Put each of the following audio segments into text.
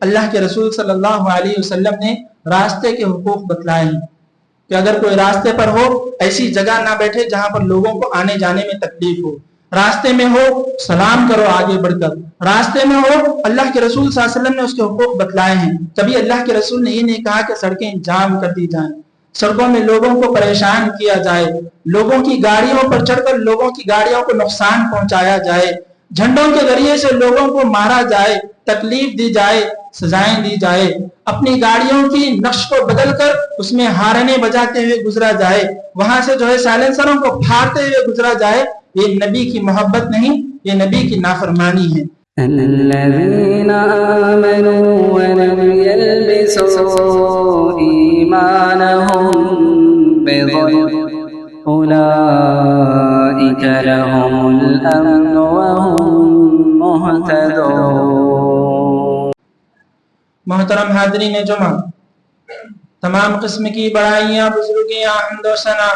اللہ کے رسول صلی اللہ علیہ وسلم نے راستے کے حقوق بتلائے ہیں کہ اگر کوئی راستے پر ہو ایسی جگہ نہ بیٹھے جہاں پر لوگوں کو آنے جانے میں تکلیف ہو، راستے میں ہو سلام کرو آگے بڑھ کر، راستے میں ہو اللہ کے رسول صلی اللہ علیہ وسلم نے اس کے حقوق بتلائے ہیں۔ کبھی اللہ کے رسول نے یہ نہیں کہا کہ سڑکیں جام کر دی جائیں، سڑکوں میں لوگوں کو پریشان کیا جائے، لوگوں کی گاڑیوں پر چڑھ کر لوگوں کی گاڑیوں کو نقصان پہنچایا جائے، جھنڈوں کے ذریعے سے لوگوں کو مارا جائے، تکلیف دی جائے، سزائیں دی جائے، اپنی گاڑیوں کی نقش کو بدل کر اس میں ہارنے بجاتے ہوئے گزرا جائے، وہاں سے جو ہے سائلنسروں کو پھاڑتے ہوئے گزرا جائے، یہ نبی کی محبت نہیں، یہ نبی کی نافرمانی ہے۔ الذين آمنوا ولم يلبسوا إيمانهم بظلم أولئك لهم الأمن وهم مهتدون۔ محترم حاضرین جمعہ، تمام قسم کی بڑائیاں، بزرگیاں، حمد و ثنا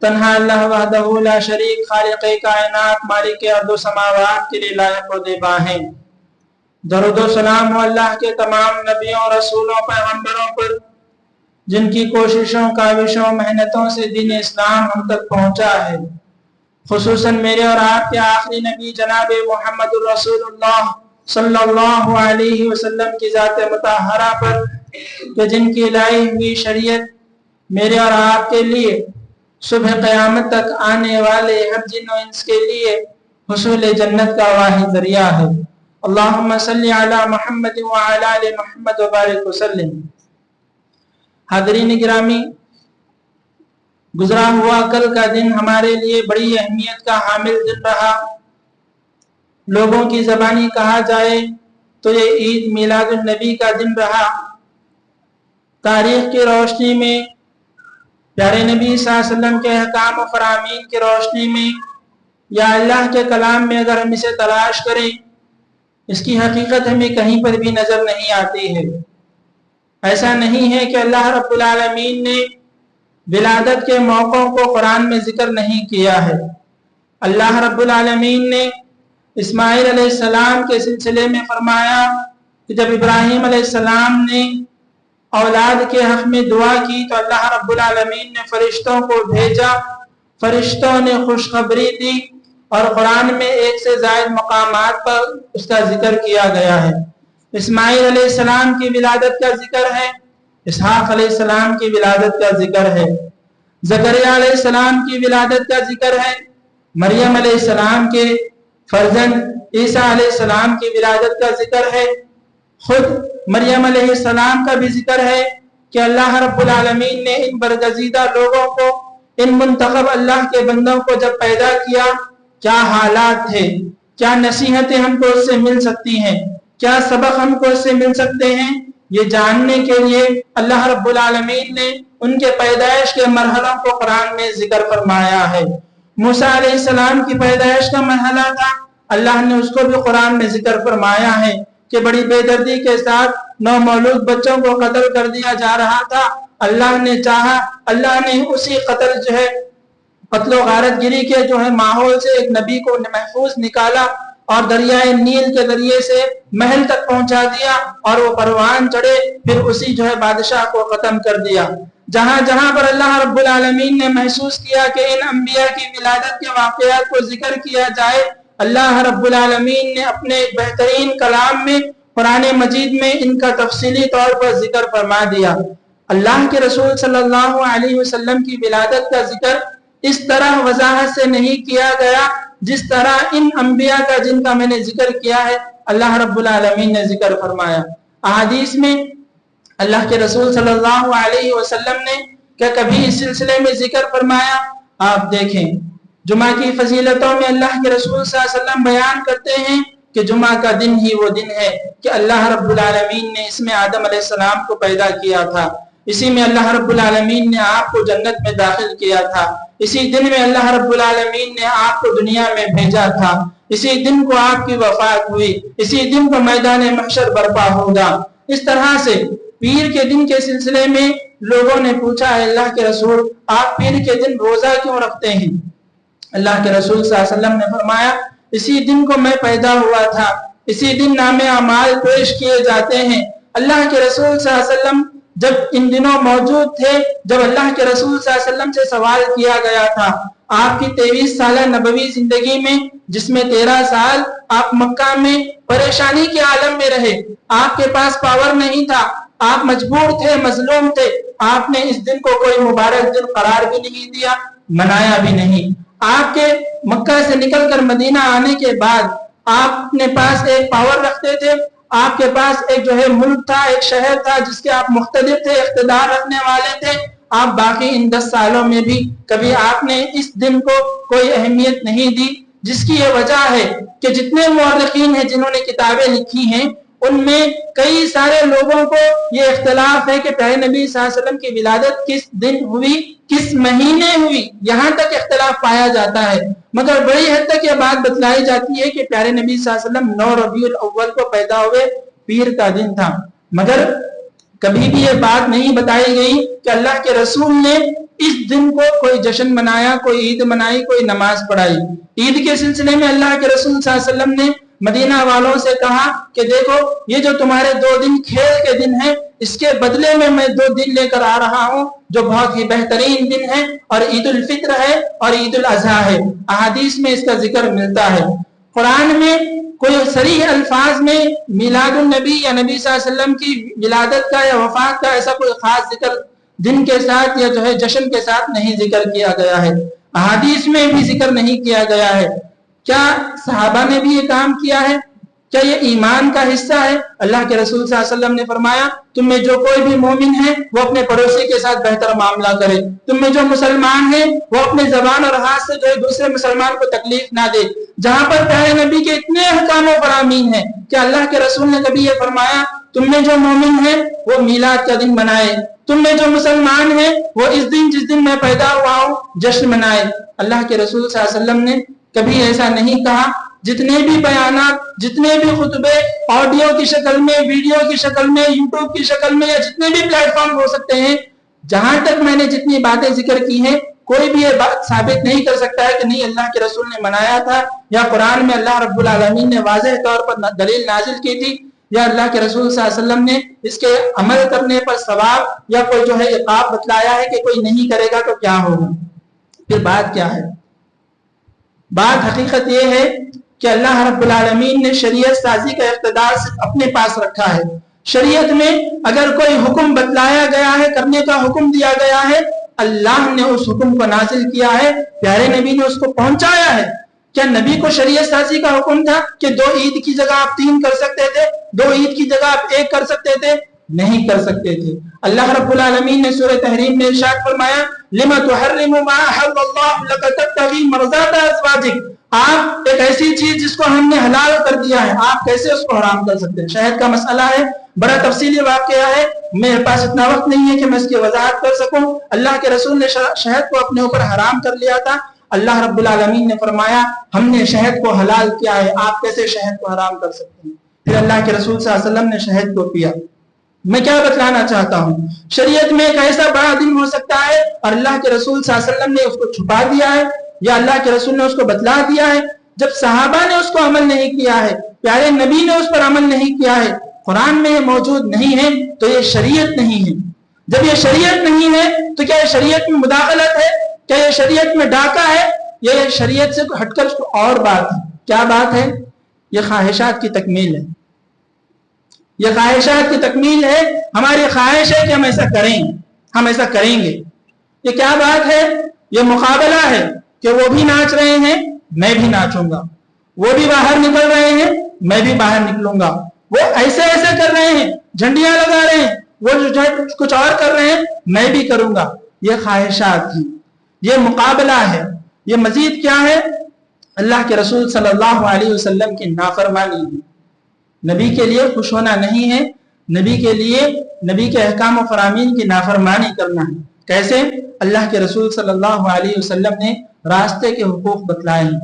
تنہا اللہ وحدہ لا شریک خالق کائنات مالک ارض و سماوات کے لیے لائق و دیبا ہیں۔ درود و سلام ہو اللہ کے تمام نبیوں، رسولوں، پیغمبروں پر جن کی کوششوں، کاوشوں، محنتوں سے دین اسلام ہم تک پہنچا ہے، خصوصاً میرے اور آپ کے آخری نبی جناب محمد الرسول اللہ صلی اللہ علیہ وسلم کی ذات مطہرہ پر کہ جن کی لائی ہوئی شریعت میرے اور آپ کے لیے صبح قیامت تک آنے والے ہر جن و انس کے لیے حصول جنت کا واحد ذریعہ ہے۔ اللہم صلی علی محمد وعلی آل محمد وبارک وسلم۔ حاضرین گرامی، گزرا ہوا کل کا دن ہمارے لیے بڑی اہمیت کا حامل دن رہا۔ لوگوں کی زبانی کہا جائے تو یہ عید میلاد النبی کا دن رہا۔ تاریخ کی روشنی میں، پیارے نبی صلی اللہ علیہ وسلم کے احکام و فرامین کی روشنی میں، یا اللہ کے کلام میں اگر ہم اسے تلاش کریں، اس کی حقیقت ہمیں کہیں پر بھی نظر نہیں آتی ہے۔ ایسا نہیں ہے کہ اللہ رب العالمین نے ولادت کے موقعوں کو قرآن میں ذکر نہیں کیا ہے۔ اللہ رب العالمین نے اسماعیل علیہ السلام کے سلسلے میں فرمایا کہ جب ابراہیم علیہ السلام نے اولاد کے حق میں دعا کی تو اللہ رب العالمین نے فرشتوں کو بھیجا، فرشتوں نے خوشخبری دی، اور قرآن میں ایک سے زائد مقامات پر اس کا ذکر کیا گیا ہے۔ اسماعیل علیہ السلام کی ولادت کا ذکر ہے، اسحاق علیہ السلام کی ولادت کا ذکر ہے، زکریا علیہ السلام کی ولادت کا ذکر ہے، مریم علیہ السلام کے فرزند عیسیٰ علیہ السلام کی ولادت کا ذکر ہے، خود مریم علیہ السلام کا بھی ذکر ہے کہ اللہ رب العالمین نے ان برگزیدہ لوگوں کو، ان منتخب اللہ کے بندوں کو جب پیدا کیا، کیا حالات تھے، کیا نصیحتیں ہم کو اس سے مل سکتی ہیں، کیا سبق ہم کو اس سے مل سکتے ہیں، یہ جاننے کے لیے اللہ رب العالمین نے ان کے پیدائش کے مرحلوں کو قرآن میں ذکر فرمایا ہے۔ موسیٰ علیہ السلام کی پیدائش کا مرحلہ تھا، اللہ نے اس کو بھی قرآن میں ذکر فرمایا ہے کہ بڑی بے دردی کے ساتھ 9 مولود بچوں کو قتل کر دیا جا رہا تھا۔ اللہ نے چاہا، اللہ نے اسی قتل و غارت گری کے ماحول سے ایک نبی کو محفوظ نکالا اور دریائے نیل کے ذریعے سے محل تک پہنچا دیا، اور وہ پروان چڑھے، پھر اسی بادشاہ کو ختم کر دیا۔ جہاں جہاں پر اللہ رب العالمین نے محسوس کیا کہ ان انبیاء کی ولادت کے واقعات کو ذکر کیا جائے، اللہ رب العالمین نے اپنے بہترین کلام میں، قرآن مجید میں ان کا تفصیلی طور پر ذکر فرما دیا۔ اللہ کے رسول صلی اللہ علیہ وسلم کی ولادت کا ذکر اس طرح وضاحت سے نہیں کیا گیا جس طرح ان انبیاء کا جن کا میں نے ذکر کیا ہے اللہ رب العالمین نے ذکر فرمایا۔ احادیث میں اللہ کے رسول صلی اللہ علیہ وسلم نے کیا کبھی اس سلسلے میں ذکر فرمایا؟ آپ دیکھیں، جمعہ کی فضیلتوں میں اللہ کے رسول صلی اللہ علیہ وسلم بیان کرتے ہیں کہ جمعہ کا دن ہی وہ دن ہے کہ اللہ رب العالمین نے اس میں آدم علیہ السلام کو پیدا کیا تھا، اسی میں اللہ رب العالمین نے آپ کو جنت میں داخل کیا تھا، اسی دن میں اللہ رب العالمین نے آپ کو دنیا میں بھیجا تھا، اسی دن کو آپ کی وفات ہوئی، اسی دن کو میدان محشر برپا ہوگا۔ اس طرح سے پیر کے دن کے سلسلے میں لوگوں نے پوچھا ہے اللہ کے رسول آپ پیر کے دن روزہ کیوں رکھتے ہیں؟ اللہ کے رسول صلی اللہ علیہ وسلم نے فرمایا اسی دن کو میں پیدا ہوا تھا، اسی دن نام اعمال پیش کیے جاتے ہیں۔ اللہ کے رسول صلی اللہ علیہ وسلم جب ان دنوں موجود تھے، جب اللہ کے رسول صلی اللہ علیہ وسلم سے سوال کیا گیا تھا، آپ کی 23 سالہ نبوی زندگی میں، جس میں 13 سال آپ مکہ میں پریشانی کے عالم میں رہے، آپ کے پاس پاور نہیں تھا، آپ مجبور تھے، مظلوم تھے، آپ نے اس دن کو کوئی مبارک دن قرار بھی نہیں دیا، منایا بھی نہیں۔ آپ کے مکہ سے نکل کر مدینہ آنے کے بعد آپ اپنے پاس ایک پاور رکھتے تھے، آپ کے پاس ایک ملک تھا، ایک شہر تھا جس کے آپ مقتدر تھے، اقتدار رکھنے والے تھے۔ آپ باقی ان 10 سالوں میں بھی کبھی آپ نے اس دن کو کوئی اہمیت نہیں دی، جس کی یہ وجہ ہے کہ جتنے مورخین ہیں جنہوں نے کتابیں لکھی ہیں، ان میں کئی سارے لوگوں کو یہ اختلاف ہے کہ پیارے نبی صلی اللہ علیہ وسلم کی ولادت کس دن ہوئی، کس مہینے ہوئی، یہاں تک اختلاف پایا جاتا ہے۔ مگر بڑی حد تک یہ بات بتلائی جاتی ہے کہ پیارے نبی صلی اللہ علیہ وسلم 9 ربیع الاول کو پیدا ہوئے، پیر کا دن تھا۔ مگر کبھی بھی یہ بات نہیں بتائی گئی کہ اللہ کے رسول نے اس دن کو کوئی جشن منایا، کوئی عید منائی، کوئی نماز پڑھائی۔ عید کے سلسلے میں اللہ کے رسول صلی اللہ علیہ وسلم نے مدینہ والوں سے کہا کہ دیکھو، یہ جو تمہارے 2 دن کھیل کے دن ہیں، اس کے بدلے میں 2 دن لے کر آ رہا ہوں جو بہت ہی بہترین دن ہے، اور عید الفطر ہے اور عید الاضحیٰ ہے۔ احادیث میں اس کا ذکر ملتا ہے۔ قرآن میں کوئی صریح الفاظ میں میلاد النبی یا نبی صلی اللہ علیہ وسلم کی ولادت کا یا وفات کا ایسا کوئی خاص ذکر دن کے ساتھ یا جشن کے ساتھ نہیں ذکر کیا گیا ہے، احادیث میں بھی ذکر نہیں کیا گیا ہے۔ کیا صحابہ نے بھی یہ کام کیا ہے؟ کیا یہ ایمان کا حصہ ہے؟ اللہ کے رسول صلی اللہ علیہ وسلم نے فرمایا، تم میں جو کوئی بھی مومن ہے وہ اپنے پڑوسی کے ساتھ بہتر معاملہ کرے، تم میں جو مسلمان ہے وہ اپنے زبان اور ہاتھ سے دوسرے مسلمان کو تکلیف نہ دے۔ جہاں پر پیارے نبی کے اتنے احکام و فرامین ہیں کہ اللہ کے رسول نے کبھی یہ فرمایا، تم میں جو مومن ہے وہ میلاد کا دن منائے، تم میں جو مسلمان ہے وہ اس دن جس دن میں پیدا ہوا ہوں جشن منائے۔ اللہ کے رسول صلی اللہ علیہ وسلم نے کبھی ایسا نہیں کہا۔ جتنے بھی بیانات، جتنے بھی خطبے آڈیو کی شکل میں، ویڈیو کی شکل میں، یوٹیوب کی شکل میں، یا جتنے بھی پلیٹ فارم ہو سکتے ہیں، جہاں تک میں نے جتنی باتیں ذکر کی ہیں، کوئی بھی یہ بات ثابت نہیں کر سکتا ہے کہ نہیں اللہ کے رسول نے منایا تھا، یا قرآن میں اللہ رب العالمین نے واضح طور پر دلیل نازل کی تھی، یا اللہ کے رسول صلی اللہ علیہ وسلم نے اس کے عمل کرنے پر ثواب یا کوئی عقاب بتلایا ہے کہ کوئی نہیں کرے گا تو کیا ہوگا۔ پھر بات کیا ہے؟ بات حقیقت یہ ہے کہ اللہ رب العالمین نے شریعت سازی کا اقتدار صرف اپنے پاس رکھا ہے۔ شریعت میں اگر کوئی حکم بتلایا گیا ہے، کرنے کا حکم دیا گیا ہے، اللہ نے اس حکم کو نازل کیا ہے، پیارے نبی نے اس کو پہنچایا ہے۔ کیا نبی کو شریعت سازی کا حکم تھا کہ 2 عید کی جگہ آپ 3 کر سکتے تھے، 2 عید کی جگہ آپ 1 کر سکتے تھے؟ نہیں کر سکتے تھے۔ اللہ رب العالمین نے سورہ تحریم میں ارشاد فرمایا، لِمَ تُحَرِّمُ مَا أَحَلَّ اللَّهُ لَكَ تَبْتَغِي مَرْضَاتَ أَزْوَاجِكَ، آپ ایک ایسی چیز جس کو ہم نے حلال کر دیا ہے، آپ کیسے اس کو حرام کر سکتے ہیں؟ شہد کا مسئلہ ہے، بڑا تفصیلی واقعہ ہے، میرے پاس اتنا وقت نہیں ہے کہ میں اس کی وضاحت کر سکوں۔ اللہ کے رسول نے شہد کو اپنے اوپر حرام کر لیا تھا، اللہ رب العالمین نے فرمایا ہم نے شہد کو حلال کیا ہے، آپ کیسے شہد کو حرام کر سکتے ہیں؟ پھر اللہ کے رسول صلی اللہ علیہ وسلم نے شہد کو پیا۔ میں کیا بتلانا چاہتا ہوں؟ شریعت میں ایک ایسا بڑا دن ہو سکتا ہے اور اللہ کے رسول صلی اللہ علیہ وسلم نے اس کو چھپا دیا ہے، یا اللہ کے رسول نے اس کو بتلا دیا ہے۔ جب صحابہ نے اس کو عمل نہیں کیا ہے، پیارے نبی نے اس پر عمل نہیں کیا ہے، قرآن میں یہ موجود نہیں ہے، تو یہ شریعت نہیں ہے۔ جب یہ شریعت نہیں ہے تو کیا یہ شریعت میں مداخلت ہے؟ کیا یہ شریعت میں ڈاکہ ہے؟ یہ شریعت سے ہٹ کر اور بات ہے۔ کیا بات ہے؟ یہ خواہشات کی تکمیل ہے۔ یہ خواہشات کی تکمیل ہے۔ ہماری خواہش ہے کہ ہم ایسا کریں، ہم ایسا کریں گے۔ یہ کیا بات ہے؟ یہ مقابلہ ہے کہ وہ بھی ناچ رہے ہیں، میں بھی ناچوں گا، وہ بھی باہر نکل رہے ہیں، میں بھی باہر نکلوں گا، وہ ایسے ایسے کر رہے ہیں، جھنڈیاں لگا رہے ہیں، وہ کچھ اور کر رہے ہیں، میں بھی کروں گا۔ یہ خواہشات ہیں، یہ مقابلہ ہے۔ یہ مزید کیا ہے؟ اللہ کے رسول صلی اللہ علیہ وسلم کی نافرمانی ہے۔ نبی کے لیے خوش ہونا نہیں ہے، نبی کے لیے نبی کے احکام و فرامین کی نافرمانی کرنا ہے۔ کیسے؟ اللہ کے رسول صلی اللہ علیہ وسلم نے راستے کے حقوق بتلائے ہیں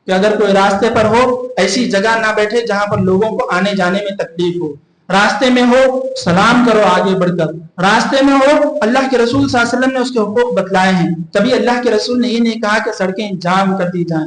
کہ اگر کوئی راستے پر ہو، ایسی جگہ نہ بیٹھے جہاں پر لوگوں کو آنے جانے میں تکلیف ہو۔ راستے میں ہو سلام کرو آگے بڑھ کر، راستے میں ہو اللہ کے رسول صلی اللہ علیہ وسلم نے اس کے حقوق بتلائے ہیں۔ کبھی اللہ کے رسول نے یہ نہیں کہا کہ سڑکیں جام کر دی جائیں،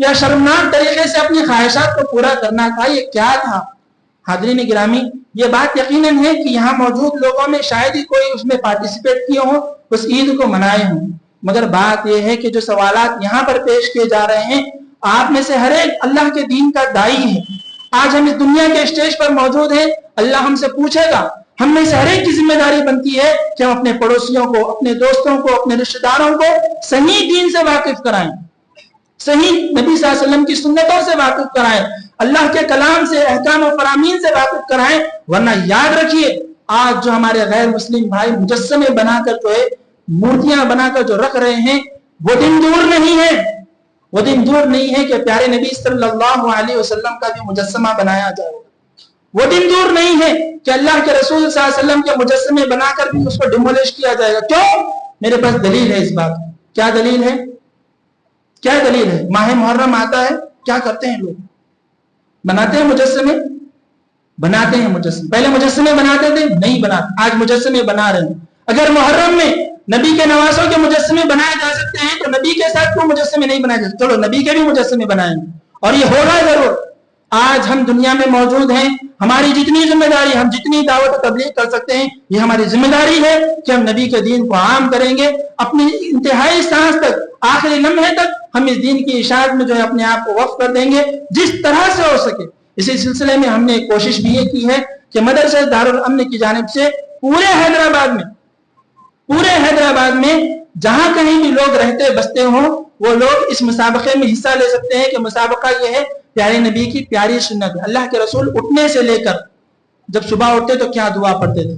یا شرمناک طریقے سے اپنی خواہشات کو پورا کرنا تھا، یہ کیا تھا؟ حاضرین گرامی، یہ بات یقیناً ہے کہ یہاں موجود لوگوں میں شاید ہی کوئی اس میں پارٹیسپیٹ کیے ہوں، اس عید کو منائے ہوں، مگر بات یہ ہے کہ جو سوالات یہاں پر پیش کیے جا رہے ہیں، آپ میں سے ہر ایک اللہ کے دین کا داعی ہے۔ آج ہم اس دنیا کے اسٹیج پر موجود ہیں، اللہ ہم سے پوچھے گا، ہم میں سے ہر ایک کی ذمہ داری بنتی ہے کہ ہم اپنے پڑوسیوں کو، اپنے دوستوں کو، اپنے رشتہ داروں کو صحیح دین سے واقف کرائیں، صحیح نبی صلی اللہ علیہ وسلم کی سنتوں سے واقف کرائیں، اللہ کے کلام سے، احکام و فرامین سے واقف کرائیں، ورنہ یاد رکھیے آج جو ہمارے غیر مسلم بھائی مجسمے بنا کر جو ہے، مورتیاں بنا کر جو رکھ رہے ہیں، وہ دن دور نہیں ہے، وہ دن دور نہیں ہے کہ پیارے نبی صلی اللہ علیہ وسلم کا بھی مجسمہ بنایا جائے گا، وہ دن دور نہیں ہے کہ اللہ کے رسول صلی اللہ علیہ وسلم کے مجسمے بنا کر بھی اس کو ڈیمولش کیا جائے گا۔ کیوں؟ میرے پاس دلیل ہے اس بات کی۔ کیا دلیل ہے؟ کیا دلیل ہے؟ ماہ محرم آتا ہے، کیا کرتے ہیں لوگ؟ بناتے ہیں مجسمے، بناتے ہیں مجسمے۔ پہلے مجسمے بناتے تھے؟ نہیں بناتے، آج مجسمے بنا رہے ہیں۔ اگر محرم میں نبی کے نواسوں کے مجسمے بنائے جا سکتے ہیں تو نبی کے ساتھ کیوں مجسمے نہیں بنائے جاتے؟ چلو نبی کے بھی مجسمے بنائیں گے، اور یہ ہوگا ضرور۔ آج ہم دنیا میں موجود ہیں، ہماری جتنی ذمہ داری، ہم جتنی دعوت و تبلیغ کر سکتے ہیں، یہ ہماری ذمہ داری ہے کہ ہم نبی کے دین کو عام کریں گے، اپنی انتہائی سانس تک، آخری لمحے تک ہم اس دین کی اشاعت میں جو ہے اپنے آپ کو وقف کر دیں گے جس طرح سے ہو سکے۔ اسی سلسلے میں ہم نے ایک کوشش بھی یہ کی ہے کہ مدرسہ دارالامن کی جانب سے پورے حیدرآباد میں جہاں کہیں بھی لوگ رہتے بستے ہوں، وہ لوگ اس مسابقے میں حصہ لے سکتے ہیں کہ مسابقہ یہ ہے پیارے نبی کی پیاری سنت ہے۔ اللہ کے رسول اٹھنے سے لے کر جب صبح اٹھتے تو کیا دعا پڑھتے تھے،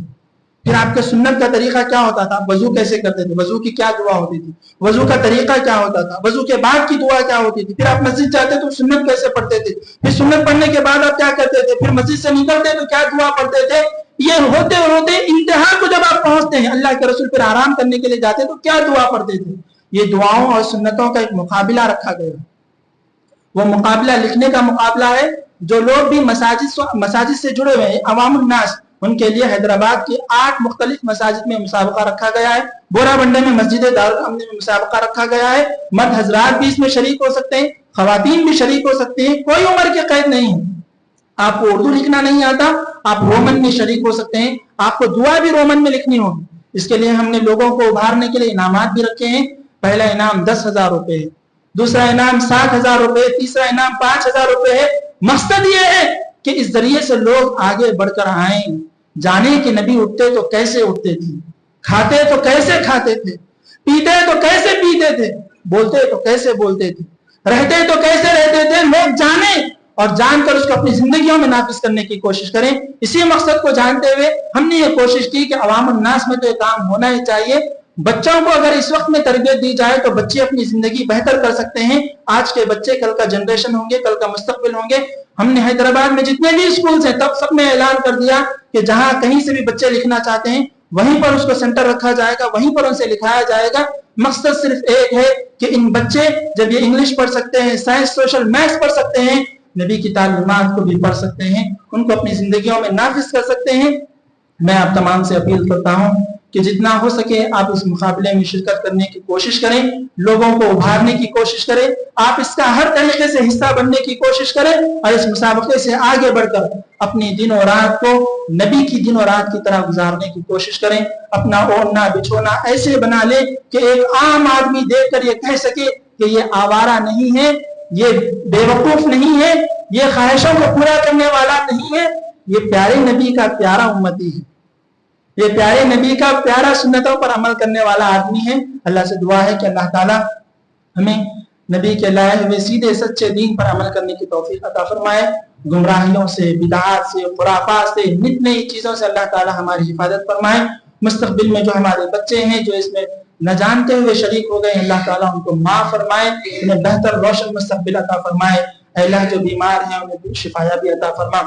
پھر آپ کے سنت کا طریقہ کیا ہوتا تھا، وضو کیسے کرتے تھے، وضو کی کیا دعا ہوتی تھی، وضو کا طریقہ کیا ہوتا تھا، وضو کے بعد کی دعا کیا ہوتی تھی، پھر آپ مسجد جاتے تو سنت کیسے پڑھتے تھے، پھر سنت پڑھنے کے بعد آپ کیا کرتے تھے، پھر مسجد سے نکلتے تو کیا دعا پڑھتے تھے۔ یہ ہوتے ہوتے انتہا کو جب آپ پہنچتے ہیں، اللہ کے رسول پھر آرام کرنے کے لیے جاتے تو کیا دعا پڑھتے تھے۔ یہ دعاؤں اور سنتوں کا ایک مقابلہ رکھا گیا، وہ مقابلہ لکھنے کا مقابلہ ہے۔ جو لوگ بھی مساجد سے جڑے ہوئے ہیں، عوام الناس، ان کے لیے حیدرآباد کی 8 مختلف مساجد میں مسابقہ رکھا گیا ہے۔ بورا بنڈے میں مسجد دارالامن میں مسابقہ رکھا گیا ہے۔ مرد حضرات بھی اس میں شریک ہو سکتے ہیں، خواتین بھی شریک ہو سکتے ہیں، کوئی عمر کی قید نہیں ہے۔ آپ کو اردو لکھنا نہیں آتا، آپ رومن میں شریک ہو سکتے ہیں، آپ کو دعا بھی رومن میں لکھنی ہوگی۔ اس کے لیے ہم نے لوگوں کو ابھارنے کے لیے انعامات بھی رکھے ہیں۔ پہلا انعام 10,000 روپے ہے، دوسرا انعام 7,000 روپے، تیسرا انعام 5,000 روپے ہے۔ مقصد یہ ہے کہ اس ذریعے سے لوگ آگے بڑھ کر آئیں، جانے کہ نبی اٹھتے تو کیسے اٹھتے تھے، کھاتے تو کیسے کھاتے تھے، پیتے تو کیسے پیتے تھے، بولتے تو کیسے بولتے تھے، رہتے تو کیسے رہتے تھے۔ لوگ جانیں اور جان کر اس کو اپنی زندگیوں میں نافذ کرنے کی کوشش کریں۔ اسی مقصد کو جانتے ہوئے ہم نے یہ کوشش کی کہ عوام الناس میں تو یہ کام ہونا ہی چاہیے۔ بچوں کو اگر اس وقت میں تربیت دی جائے تو بچے اپنی زندگی بہتر کر سکتے ہیں۔ آج کے بچے کل کا جنریشن ہوں گے، کل کا مستقبل ہوں گے۔ ہم نے حیدرآباد میں جتنے بھی اسکولز ہیں تب سب میں اعلان کر دیا کہ جہاں کہیں سے بھی بچے لکھنا چاہتے ہیں وہیں پر اس کو سینٹر رکھا جائے گا، وہیں پر ان سے لکھایا جائے گا۔ مقصد صرف ایک ہے کہ ان بچے جب یہ انگلش پڑھ سکتے ہیں، سائنس، سوشل، میتھس پڑھ سکتے ہیں، نبی کی تعلیمات کو بھی پڑھ سکتے ہیں، ان کو اپنی زندگیوں میں نافذ کر سکتے ہیں۔ میں آپ تمام سے اپیل کرتا ہوں کہ جتنا ہو سکے آپ اس مقابلے میں شرکت کرنے کی کوشش کریں، لوگوں کو ابھارنے کی کوشش کریں، آپ اس کا ہر طریقے سے حصہ بننے کی کوشش کریں، اور اس مسابقے سے آگے بڑھ کر اپنی دن و رات کو نبی کی دن و رات کی طرح گزارنے کی کوشش کریں۔ اپنا اوڑھنا بچھونا ایسے بنا لیں کہ ایک عام آدمی دیکھ کر یہ کہہ سکے کہ یہ آوارہ نہیں ہے، یہ بے وقوف نہیں ہے، یہ خواہشوں کو پورا کرنے والا نہیں ہے، یہ پیارے نبی کا پیارا امتی ہے، یہ پیارے نبی کا پیارا سنتوں پر عمل کرنے والا آدمی ہے۔ اللہ سے دعا ہے کہ اللہ تعالیٰ ہمیں نبی کے لائے ہوئے سیدھے سچے دین پر عمل کرنے کی توفیق عطا فرمائے۔ گمراہیوں سے، بدعات سے، خرافات سے، نت نئی چیزوں سے اللہ تعالیٰ ہماری حفاظت فرمائے۔ مستقبل میں جو ہمارے بچے ہیں جو اس میں نہ جانتے ہوئے شریک ہو گئے ہیں، اللہ تعالیٰ ان کو معاف فرمائے، انہیں بہتر روشن مستقبل عطا فرمائے۔ اے اللہ جو بیمار ہیں انہیں شفایہ بھی عطا فرما۔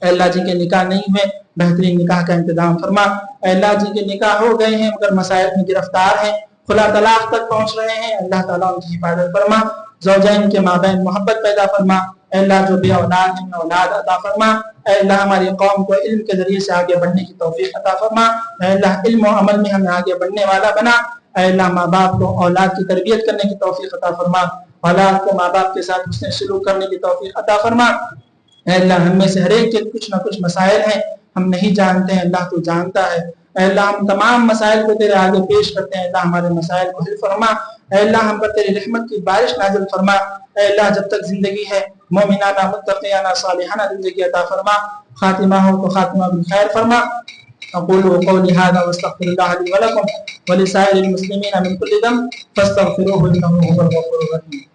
اے اللہ جن کے نکاح نہیں ہوئے بہترین نکاح کا انتظام فرما۔ اے اللہ جن کے نکاح ہو گئے ہیں مگر مسائل میں گرفتار ہیں، خلا طلاق تک پہنچ رہے ہیں، اللہ تعالیٰ ان کی حفاظت فرما۔ زوجین کے مابین محبت پیدا فرما۔ اے اللہ جو بے اولاد ہیں اولاد عطا فرما۔ اے اللہ ہماری قوم کو علم کے ذریعے سے آگے بڑھنے کی توفیق عطا فرما۔ اے اللہ علم و عمل میں ہمیں آگے بڑھنے والا بنا۔ اے اللہ ماں باپ کو اولاد کی تربیت کرنے کی توفیق عطا فرما۔ اولاد کو ماں باپ کے ساتھ حسن سلوک کرنے کی توفیق عطا فرما۔ اے اللہ ہم میں سے ہر ایک کے کچھ نہ کچھ مسائل ہیں، ہم نہیں جانتے ہیں، اللہ تو جانتا ہے۔ اے اللہ ہم تمام مسائل کو تیرے آگے پیش کرتے ہیں، اللہ ہمارے مسائل کو حل فرما۔ اے اللہ ہم پر تیری رحمت کی بارش نازل فرما۔ اے اللہ جب تک زندگی ہے مومنانہ متقیانہ صالحانہ زندگی عطا فرما، خاتمہ ہو تو خاتمہ بالخیر فرما۔ اقول قولی هذا واستغفر الله لي ولكم ولسائر المسلمين من كل ذنب فاستغفروه انه هو الغفور الرحيم۔